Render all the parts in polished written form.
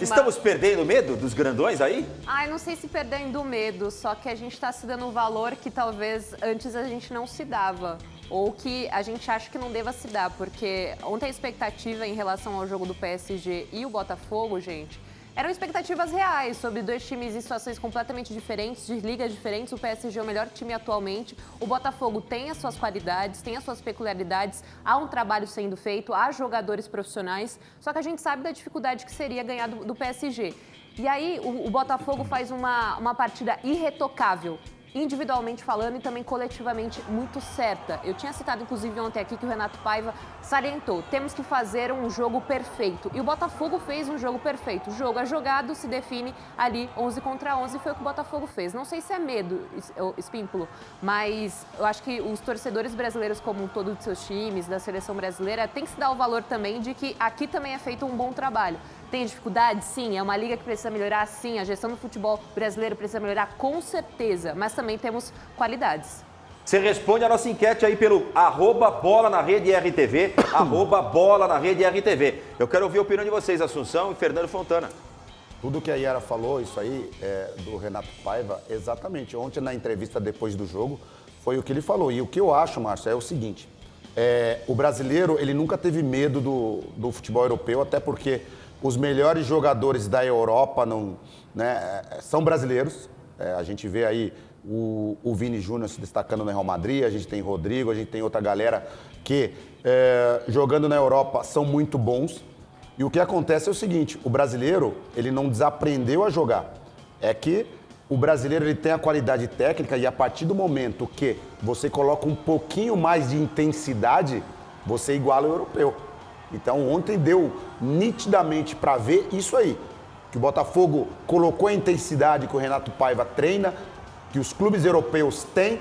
Estamos perdendo medo dos grandões aí? Eu não sei se perdendo medo, só que a gente está se dando um valor que talvez antes a gente não se dava. Ou que a gente acha que não deva se dar, porque ontem a expectativa em relação ao jogo do PSG e o Botafogo, gente, eram expectativas reais sobre dois times em situações completamente diferentes, de ligas diferentes. O PSG é o melhor time atualmente. O Botafogo tem as suas qualidades, tem as suas peculiaridades. Há um trabalho sendo feito, há jogadores profissionais. Só que a gente sabe da dificuldade que seria ganhar do PSG. E aí o Botafogo faz uma partida irretocável, individualmente falando e também coletivamente muito certa. Eu tinha citado, inclusive, ontem aqui que o Renato Paiva salientou, temos que fazer um jogo perfeito. E o Botafogo fez um jogo perfeito. O jogo é jogado, se define ali 11 contra 11, foi o que o Botafogo fez. Não sei se é medo, Espímpolo, mas eu acho que os torcedores brasileiros como um todo de seus times, da seleção brasileira, tem que se dar o valor também de que aqui também é feito um bom trabalho. Tem dificuldade? Sim. É uma liga que precisa melhorar? Sim. A gestão do futebol brasileiro precisa melhorar? Com certeza. Mas também temos qualidades. Você responde a nossa enquete aí pelo @bola na rede RTV, @bola na rede RTV. Eu quero ouvir a opinião de vocês, Assunção e Fernando Fontana. Tudo que a Yara falou, isso aí, do Renato Paiva, exatamente. Ontem, na entrevista depois do jogo, foi o que ele falou. E o que eu acho, Márcio, é o seguinte. O brasileiro, ele nunca teve medo do futebol europeu, até porque os melhores jogadores da Europa são brasileiros. A gente vê aí o Vini Júnior se destacando no Real Madrid, a gente tem Rodrigo, a gente tem outra galera que, jogando na Europa, são muito bons. E o que acontece é o seguinte, o brasileiro, ele não desaprendeu a jogar. É que o brasileiro, ele tem a qualidade técnica e a partir do momento que você coloca um pouquinho mais de intensidade, você iguala o europeu. Então, ontem deu nitidamente para ver isso aí, que o Botafogo colocou a intensidade que o Renato Paiva treina, que os clubes europeus têm,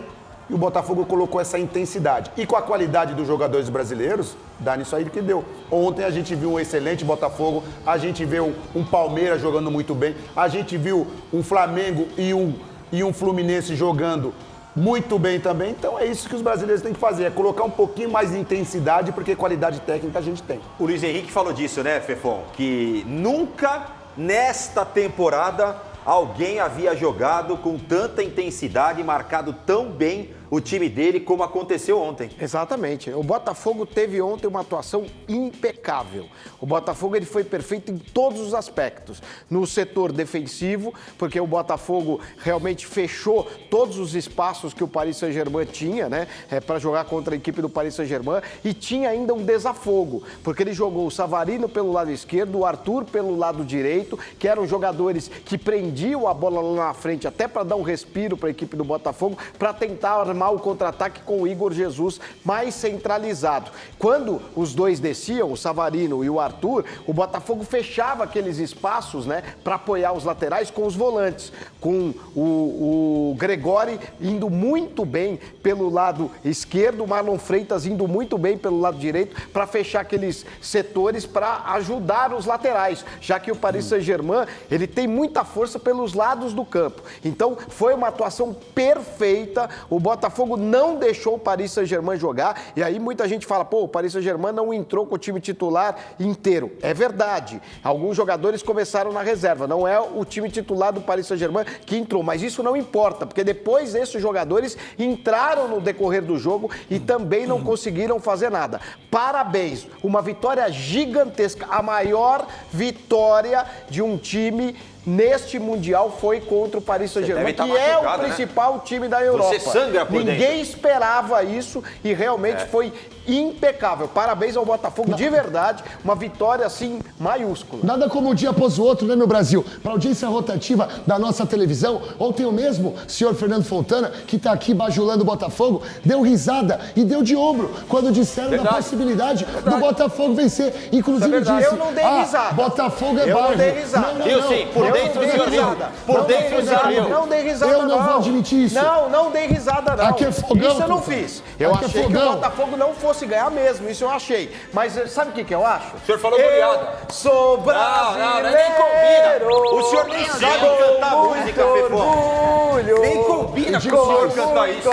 e o Botafogo colocou essa intensidade. E com a qualidade dos jogadores brasileiros, dá nisso aí que deu. Ontem a gente viu um excelente Botafogo, a gente viu um Palmeiras jogando muito bem, a gente viu um Flamengo e um Fluminense jogando muito bem também. Então é isso que os brasileiros têm que fazer, é colocar um pouquinho mais de intensidade, porque qualidade técnica a gente tem. O Luiz Henrique falou disso, né, Fefon? Que nunca nesta temporada alguém havia jogado com tanta intensidade, marcado tão bem o time dele como aconteceu ontem. Exatamente. O Botafogo teve ontem uma atuação impecável. O Botafogo ele foi perfeito em todos os aspectos. No setor defensivo, porque o Botafogo realmente fechou todos os espaços que o Paris Saint-Germain tinha, né, para jogar contra a equipe do Paris Saint-Germain, e tinha ainda um desafogo, porque ele jogou o Savarino pelo lado esquerdo, o Arthur pelo lado direito, que eram jogadores que prendiam a bola lá na frente, até para dar um respiro para a equipe do Botafogo, para tentar armar o contra-ataque com o Igor Jesus mais centralizado. Quando os dois desciam, o Savarino e o Arthur, o Botafogo fechava aqueles espaços, né, para apoiar os laterais com os volantes, com o Gregori indo muito bem pelo lado esquerdo, o Marlon Freitas indo muito bem pelo lado direito para fechar aqueles setores para ajudar os laterais, já que o Paris Saint-Germain, ele tem muita força pelos lados do campo. Então, foi uma atuação perfeita. O Botafogo não deixou o Paris Saint-Germain jogar, e aí muita gente fala, o Paris Saint-Germain não entrou com o time titular inteiro. É verdade, alguns jogadores começaram na reserva, não é o time titular do Paris Saint-Germain que entrou, mas isso não importa, porque depois esses jogadores entraram no decorrer do jogo e também não conseguiram fazer nada. Parabéns, uma vitória gigantesca, a maior vitória de um time neste Mundial foi contra o Paris Saint-Germain, que é o principal time da Europa. Você sangra por dentro. Ninguém esperava isso e realmente foi impecável. Parabéns ao Botafogo, de verdade, uma vitória assim maiúscula. Nada como um dia após o outro, né, meu Brasil? Para a audiência rotativa da nossa televisão, ontem o mesmo senhor Fernando Fontana, que está aqui bajulando o Botafogo, deu risada e deu de ombro quando disseram da possibilidade do Botafogo vencer. Inclusive disse, eu não dei risada. Botafogo é barro. Eu não dei risada. Eu sim, por dentro o senhor viu. Por dentro o senhor viu. Não dei risada, eu não vou admitir isso. Não dei risada, não. Aqui é fogão. Isso eu não fiz. Eu achei que o Botafogo não fosse ganhar mesmo, isso eu achei. Mas sabe o que eu acho? O senhor falou goleada. Sou brasileiro. Nem combina. O senhor nem sabe cantar música, Fefon. Nem combina com o senhor cantar isso.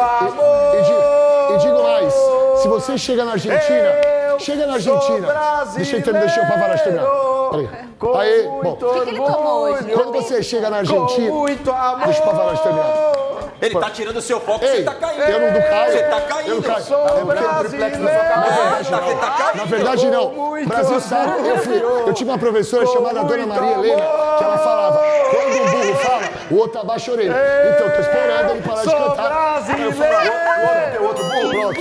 E digo mais, se você chega na Argentina, deixa eu terminar o Pavarás terminar. Peraí. Com Aí, muito bom. O que ele tomou hoje? Quando você chega na Argentina... Com muito amor. Deixa o Pavarotti terminar. Ele tá tirando o seu foco, Ei, você tá caindo. eu não caio. Você tá caindo. Eu não caio. Sou É porque o triplex na sua cabeça. Tá caindo. Na verdade, não. muito Brasil sabe. Eu tive uma professora Com chamada Dona muito Maria Helena, que ela falava, quando um burro fala, o outro abaixa a orelha. Então, eu tô esperando ele parar de Sou cantar. Aí eu falava, brasileiro. outro burro, pronto.